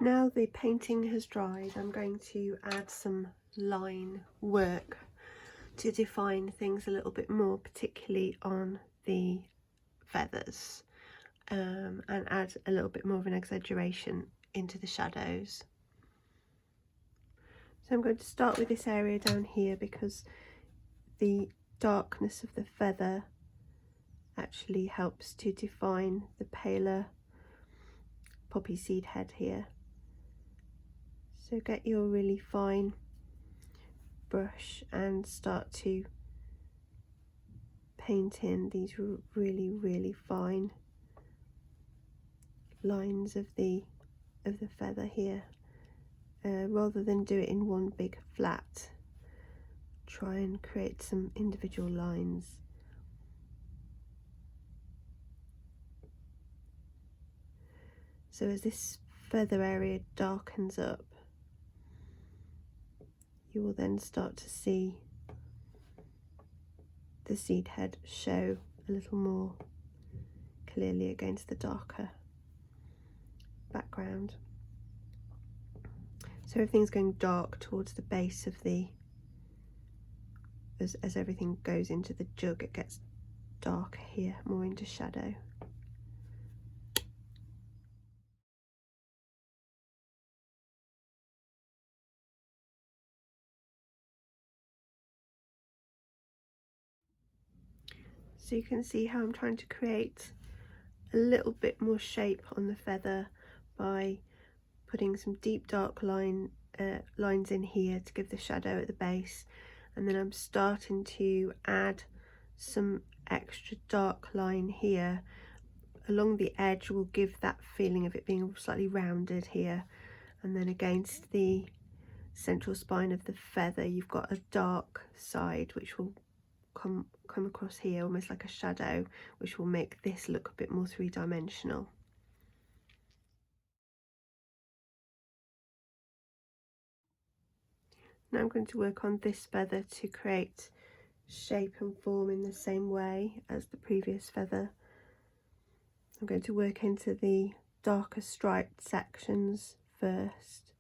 Now the painting has dried, I'm going to add some line work to define things a little bit more, particularly on the feathers, and add a little bit more of an exaggeration into the shadows. So I'm going to start with this area down here because the darkness of the feather actually helps to define the paler poppy seed head here. So get your really fine brush and start to paint in these really fine lines of the feather here. Rather than do it in one big flat, try and create some individual lines. So as this feather area darkens up, you will then start to see the seed head show a little more clearly against the darker background. So everything's going dark towards the base of the, as everything goes into the jug, it gets darker here, more into shadow. So you can see how I'm trying to create a little bit more shape on the feather by putting some deep dark lines in here to give the shadow at the base, and then I'm starting to add some extra dark line here along the edge, will give that feeling of it being slightly rounded here, and then against the central spine of the feather you've got a dark side which will come across here almost like a shadow, which will make this look a bit more three-dimensional. Now I'm going to work on this feather to create shape and form in the same way as the previous feather. I'm going to work into the darker striped sections first.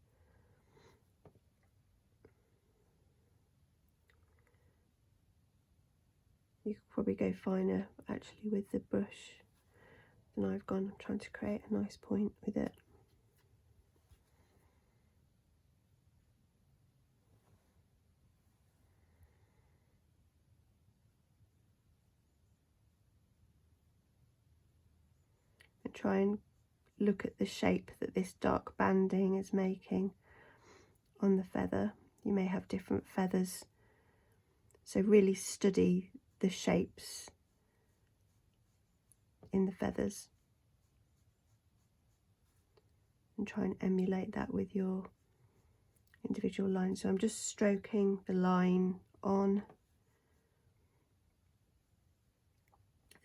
You could probably go finer actually with the brush than I've gone. I'm trying to create a nice point with it. And try and look at the shape that this dark banding is making on the feather. You may have different feathers, so really study the shapes in the feathers and try and emulate that with your individual lines. So I'm just stroking the line on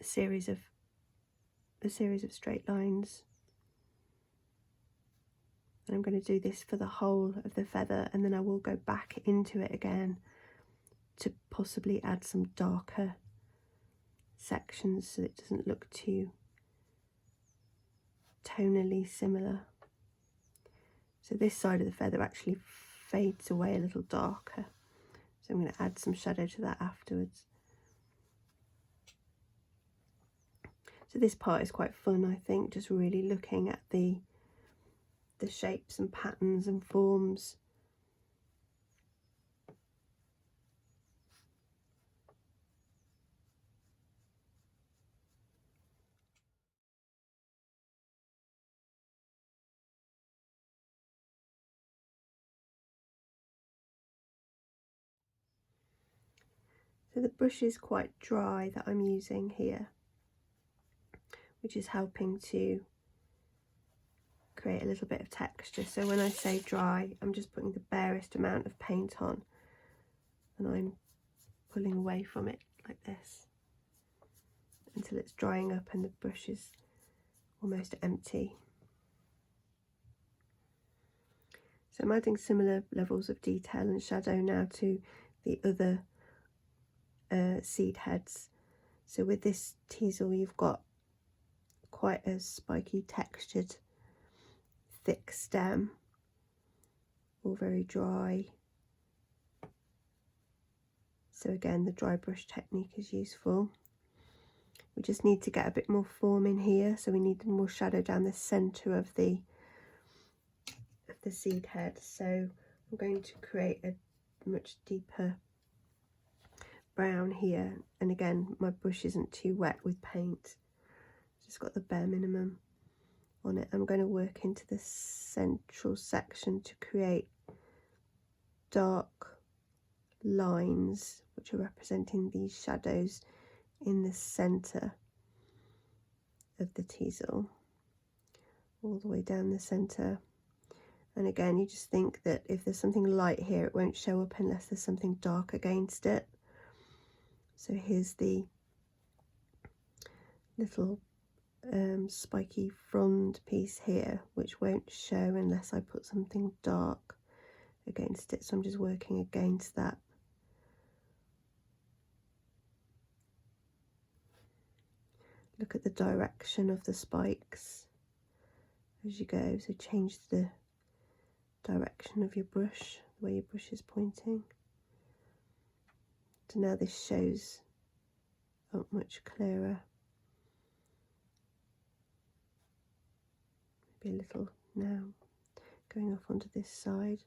a series of straight lines, and I'm going to do this for the whole of the feather, and then I will go back into it again to possibly add some darker sections so it doesn't look too tonally similar. So this side of the feather actually fades away a little darker, so I'm going to add some shadow to that afterwards. So this part is quite fun, I think, just really looking at the shapes and patterns and forms. So the brush is quite dry that I'm using here, which is helping to create a little bit of texture. So when I say dry, I'm just putting the barest amount of paint on and I'm pulling away from it like this until it's drying up and the brush is almost empty. So I'm adding similar levels of detail and shadow now to the other seed heads. So with this teasel you've got quite a spiky textured thick stem, all very dry. So again, the dry brush technique is useful. We just need to get a bit more form in here, so we need more shadow down the centre of the seed head. So I'm going to create a much deeper brown here, and again my brush isn't too wet with paint, just got the bare minimum on it. I'm going to work into the central section to create dark lines which are representing these shadows in the centre of the teasel, all the way down the centre. And again, you just think that if there's something light here, it won't show up unless there's something dark against it. So here's the little spiky frond piece here, which won't show unless I put something dark against it. So I'm just working against that. Look at the direction of the spikes as you go. So change the direction of your brush, the way your brush is pointing. So now this shows up much clearer. Maybe a little now going off onto this side.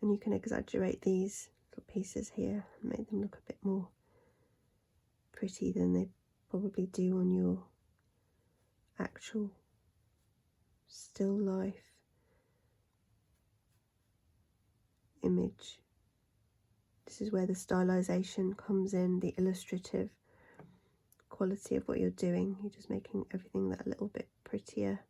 And you can exaggerate these little pieces here and make them look a bit more pretty than they probably do on your actual still life image. This is where the stylization comes in, the illustrative quality of what you're doing. You're just making everything that a little bit prettier.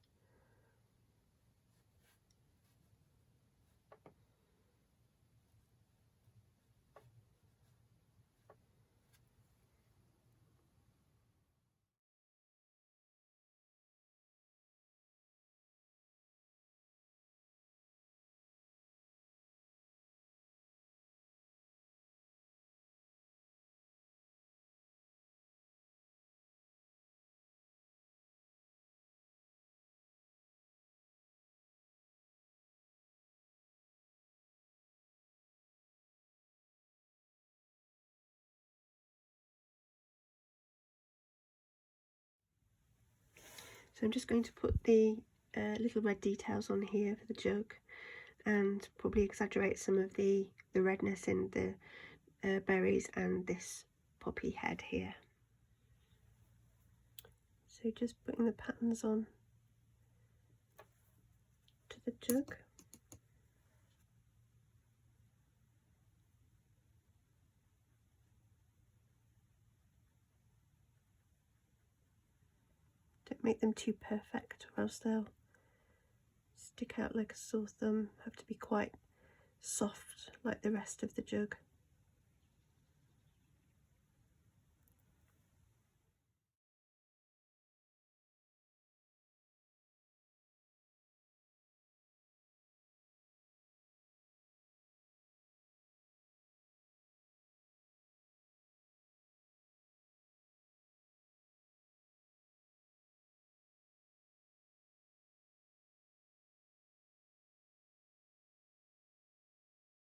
So I'm just going to put the little red details on here for the jug, and probably exaggerate some of the redness in the berries and this poppy head here. So just putting the patterns on to the jug. Don't make them too perfect or else they'll stick out like a sore thumb. Have to be quite soft like the rest of the jug.